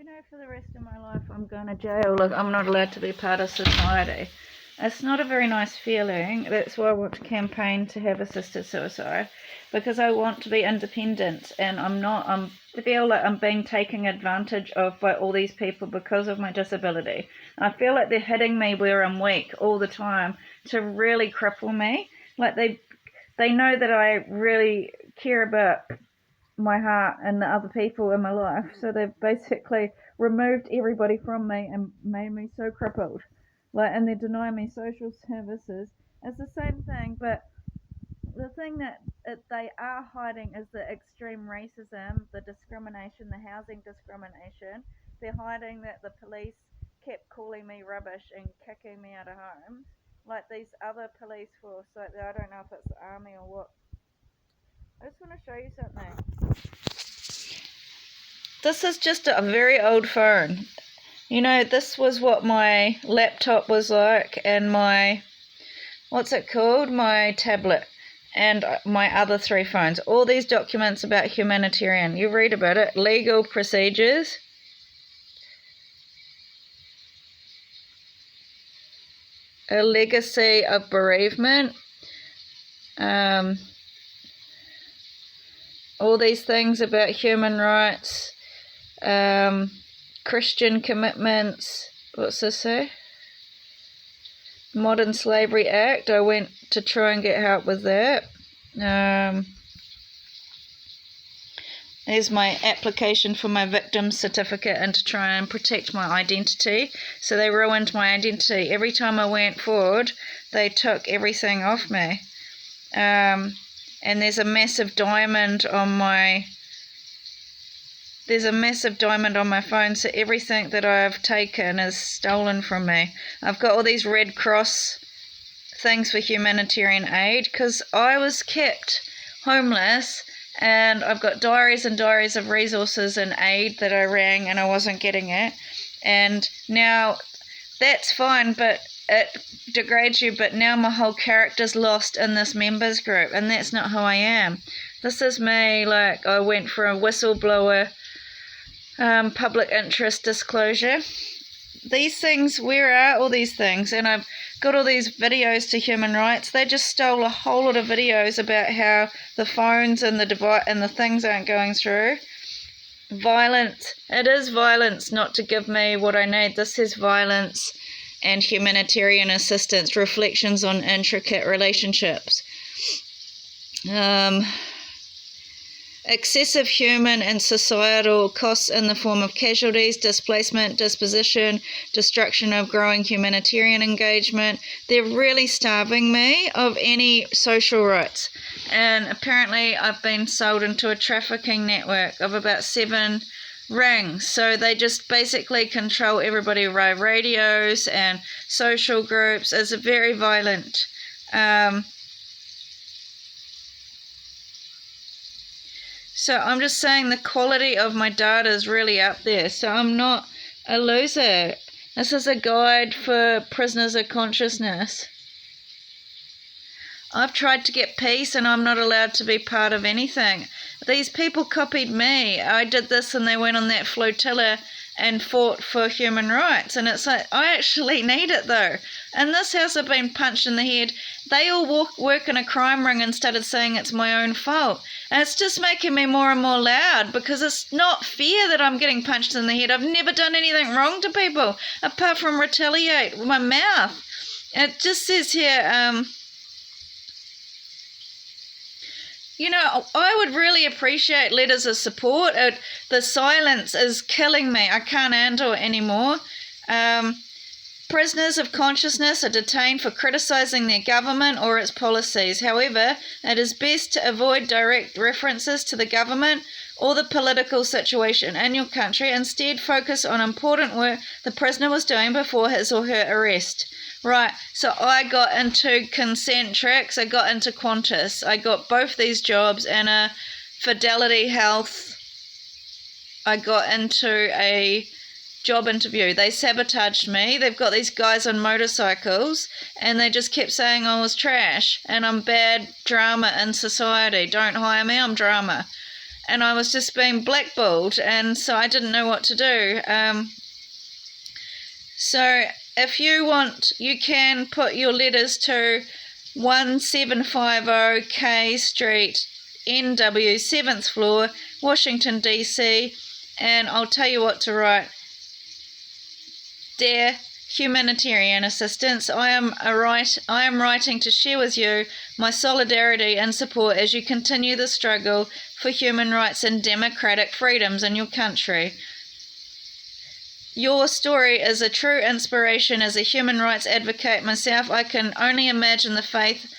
you know for the rest of my life I'm going to jail? Look, I'm not allowed to be part of society. It's not a very nice feeling. That's why I want to campaign to have assisted suicide, because I want to be independent, and I feel like I'm being taken advantage of by all these people because of my disability. I feel like they're hitting me where I'm weak all the time to really cripple me. Like they know that I really care about my heart and the other people in my life, so they've basically removed everybody from me and made me so crippled. And they're denying me social services. It's the same thing, but the thing that they are hiding is the extreme racism, the discrimination, the housing discrimination. They're hiding that the police kept calling me rubbish and kicking me out of home. Like these other police force, I don't know if it's the army or what. I just want to show you something. This is just a very old phone. You know, this was what my laptop was like, and my, what's it called? My tablet, and my other 3 phones. All these documents about humanitarian. You read about it. Legal procedures. A legacy of bereavement. All these things about human rights. Christian commitments. What's this say? Modern Slavery Act. I went to try and get help with that. There's my application for my victim certificate and to try and protect my identity. So they ruined my identity. Every time I went forward, they took everything off me. And there's a massive diamond on my phone, so everything that I've taken is stolen from me. I've got all these Red Cross things for humanitarian aid because I was kept homeless, and I've got diaries and diaries of resources and aid that I rang and I wasn't getting it. And now that's fine, but it degrades you, but now my whole character's lost in this members group, and that's not who I am. This is me. Like, I went for a whistleblower, public interest disclosure. These things, where are all these things? And I've got all these videos to human rights. They just stole a whole lot of videos about how the phones and the device and the things aren't going through. Violence. It is violence not to give me what I need. This is violence and humanitarian assistance, reflections on intricate relationships. Excessive human and societal costs in the form of casualties, displacement, disposition, destruction of growing humanitarian engagement. They're really starving me of any social rights. And apparently I've been sold into a trafficking network of about 7 rings. So they just basically control everybody by radios and social groups. It's very violent. So I'm just saying the quality of my data is really up there. So I'm not a loser. This is a guide for prisoners of consciousness. I've tried to get peace, and I'm not allowed to be part of anything. These people copied me. I did this and they went on that flotilla and fought for human rights. And it's like, I actually need it though. In this house I've been punched in the head. They all work in a crime ring and started saying it's my own fault. And it's just making me more and more loud, because it's not fair that I'm getting punched in the head. I've never done anything wrong to people apart from retaliate with my mouth. It just says here, you know, I would really appreciate letters of support. The silence is killing me. I can't handle it anymore. Prisoners of consciousness are detained for criticising their government or its policies. However, it is best to avoid direct references to the government or the political situation in your country. Instead, focus on important work the prisoner was doing before his or her arrest. Right, so I got into Concentrics, I got into Qantas, I got both these jobs, and a Fidelity Health, I got into a job interview. They sabotaged me. They've got these guys on motorcycles, and they just kept saying I was trash, and I'm bad drama in society. Don't hire me, I'm drama. and I was just being blackballed, and so I didn't know what to do. So if you want, you can put your letters to 1750 K Street, NW, 7th floor, Washington, D.C., and I'll tell you what to write. Dear Humanitarian Assistance, I am writing to share with you my solidarity and support as you continue the struggle for human rights and democratic freedoms in your country. Your story is a true inspiration. As a human rights advocate myself, I can only imagine the faith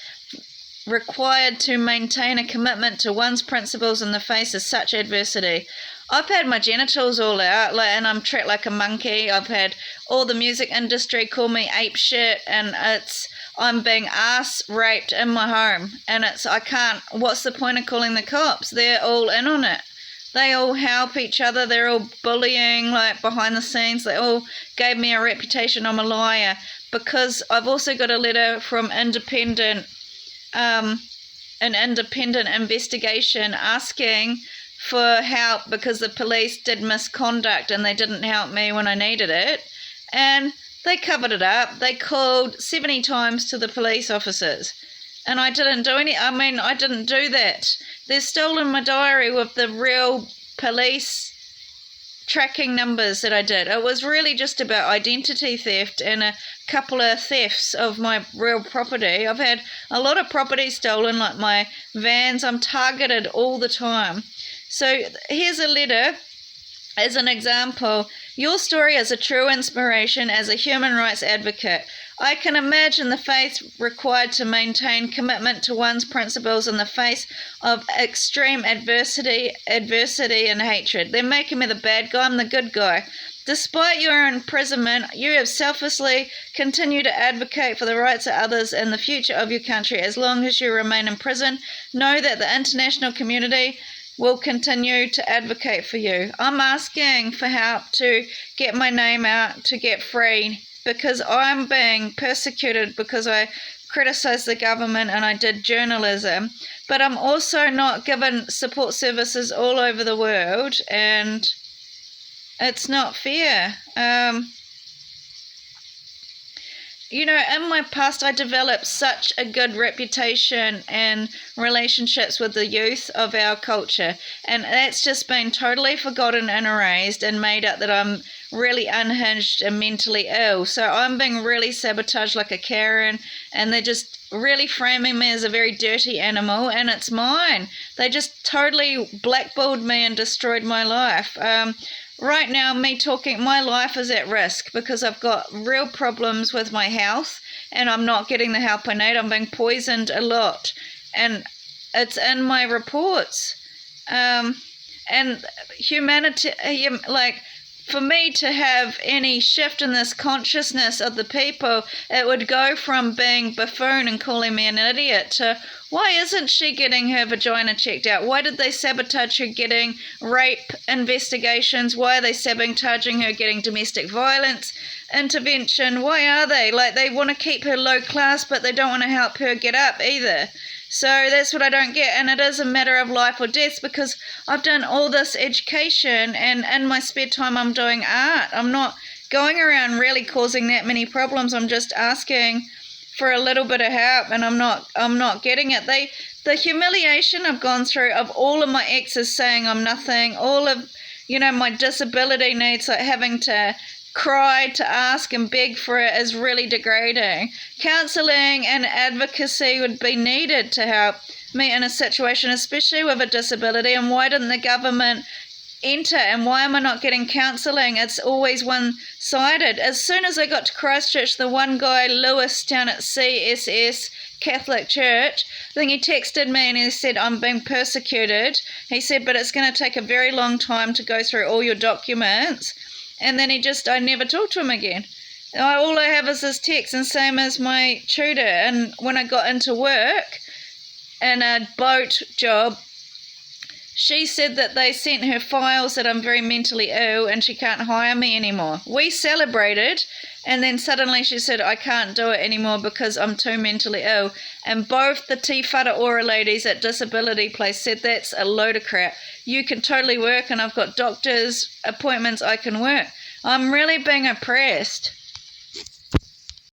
required to maintain a commitment to one's principles in the face of such adversity. I've had my genitals all out, and I'm treated like a monkey. I've had all the music industry call me ape shit, and I'm being ass raped in my home, and what's the point of calling the cops? They're all in on it. They all help each other. They're all bullying, like, behind the scenes. They all gave me a reputation. I'm a liar, because I've also got a letter from an independent investigation asking for help because the police did misconduct and they didn't help me when I needed it. And they covered it up. They called 70 times to the police officers. And I didn't I didn't do that. They've stolen my diary with the real police tracking numbers that I did. It was really just about identity theft and a couple of thefts of my real property. I've had a lot of property stolen, like my vans. I'm targeted all the time. So here's a letter as an example. Your story is a true inspiration as a human rights advocate. I can imagine the faith required to maintain commitment to one's principles in the face of extreme adversity and hatred. They're making me the bad guy. I'm the good guy. Despite your imprisonment, you have selflessly continued to advocate for the rights of others and the future of your country. As long as you remain in prison, know that the international community will continue to advocate for you. I'm asking for help to get my name out, to get free, because I'm being persecuted because I criticised the government and I did journalism. But I'm also not given support services all over the world, and it's not fair. In my past, I developed such a good reputation and relationships with the youth of our culture, and that's just been totally forgotten and erased and made up that I'm really unhinged and mentally ill. So I'm being really sabotaged like a Karen, and they're just really framing me as a very dirty animal, and it's mine. They just totally blackballed me and destroyed my life. Right now, my life is at risk because I've got real problems with my health and I'm not getting the help I need. I'm being poisoned a lot, and it's in my reports. And humanity, for me to have any shift in this consciousness of the people, it would go from being buffoon and calling me an idiot to, why isn't she getting her vagina checked out? Why did they sabotage her getting rape investigations? Why are they sabotaging her getting domestic violence intervention? Why are they? They want to keep her low class, but they don't want to help her get up either. So that's what I don't get, and it is a matter of life or death because I've done all this education, and in my spare time I'm doing art. I'm not going around really causing that many problems. I'm just asking for a little bit of help, and I'm not getting it. The humiliation I've gone through of all of my exes saying I'm nothing, all of my disability needs, like having to cry to ask and beg for it, is really degrading. Counselling and advocacy would be needed to help me in a situation, especially with a disability. And why didn't the government enter, and why am I not getting counselling? It's always one-sided. As soon as I got to Christchurch, the one guy, Lewis, down at CSS Catholic Church, I think he texted me and he said, I'm being persecuted. He said, but it's going to take a very long time to go through all your documents. And then I never talked to him again. All I have is this text, and same as my tutor. And when I got into work in a boat job, She said that they sent her files that I'm very mentally ill and she can't hire me anymore. We celebrated, and then suddenly she said, I can't do it anymore because I'm too mentally ill. And both the Te Whara Ora ladies at Disability Place said that's a load of crap. You can totally work, and I've got doctor's appointments, I can work. I'm really being oppressed.